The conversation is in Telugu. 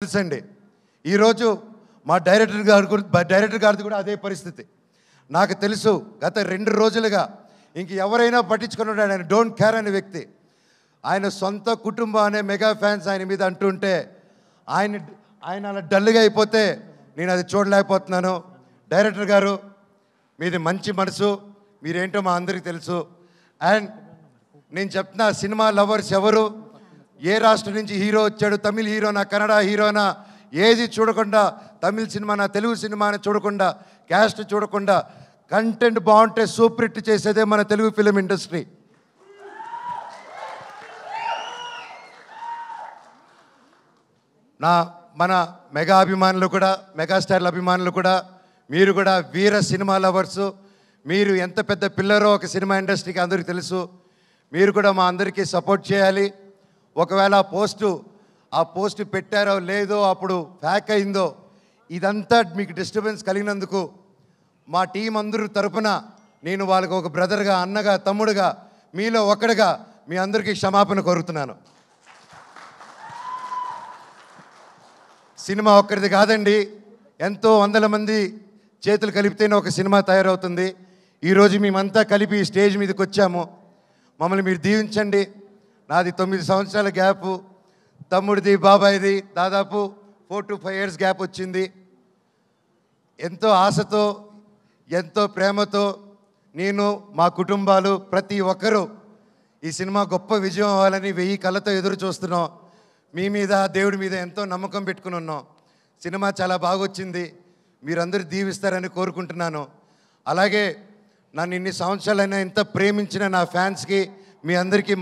తెలుసండి. ఈరోజు మా డైరెక్టర్ గారిది కూడా అదే పరిస్థితి. నాకు తెలుసు గత 2 రోజులుగా ఇంక ఎవరైనా పట్టించుకున్నాడు, ఆయన డోంట్ కేర్ అనే వ్యక్తి. ఆయన సొంత కుటుంబం అనే మెగా ఫ్యాన్స్ ఆయన మీద అంటుంటే ఆయన అలా డల్గా అయిపోతే నేను అది చూడలేకపోతున్నాను. డైరెక్టర్ గారు, మీది మంచి మనసు, మీరేంటో మా అందరికీ తెలుసు. అండ్ నేను చెప్తున్నా, సినిమా లవర్స్ ఎవరు, ఏ రాష్ట్రం నుంచి హీరో వచ్చాడు, తమిళ హీరోనా కన్నడ హీరోనా ఏది చూడకుండా, తమిళ సినిమానా తెలుగు సినిమాని చూడకుండా, క్యాస్ట్ చూడకుండా కంటెంట్ బాగుంటే సూపర్ హిట్ చేసేదే మన తెలుగు ఫిలిం ఇండస్ట్రీ. మన మెగా అభిమానులు కూడా, మెగాస్టార్ల అభిమానులు కూడా, మీరు కూడా వీర సినిమా లవర్సు. మీరు ఎంత పెద్ద పిల్లరో ఒక సినిమా ఇండస్ట్రీకి అందరికీ తెలుసు. మీరు కూడా మా అందరికీ సపోర్ట్ చేయాలి. ఒకవేళ ఆ పోస్టు పెట్టారో లేదో, అప్పుడు హ్యాక్ అయిందో, ఇదంతా మీకు డిస్టర్బెన్స్ కలిగినందుకు మా టీం అందరూ తరపున నేను వాళ్ళకి ఒక బ్రదర్గా, అన్నగా, తమ్ముడుగా, మీలో ఒకడుగా మీ అందరికీ క్షమాపణ కోరుతున్నాను. సినిమా ఒక్కరిది కాదండి, ఎంతో వందల మంది చేతులు కలిపితేనే ఒక సినిమా తయారవుతుంది. ఈరోజు మేమంతా కలిపి స్టేజ్ మీదకి వచ్చాము. మమ్మల్ని మీరు దీవించండి. నాది 9 సంవత్సరాల గ్యాపు, తమ్ముడిది బాబాయిది దాదాపు 4 to 5 years గ్యాప్ వచ్చింది. ఎంతో ఆశతో, ఎంతో ప్రేమతో నేను, మా కుటుంబాలు, ప్రతి ఒక్కరూ ఈ సినిమా గొప్ప విజయం అవ్వాలని 1000 కళ్ళతో ఎదురు చూస్తున్నాం. మీ మీద, దేవుడి మీద ఎంతో నమ్మకం పెట్టుకుని ఉన్నాం. సినిమా చాలా బాగా వచ్చింది, మీరందరూ దీవిస్తారని కోరుకుంటున్నాను. అలాగే నన్ను ఇన్ని సంవత్సరాలైనా ఎంత ప్రేమించిన నా ఫ్యాన్స్కి, మీ అందరికీ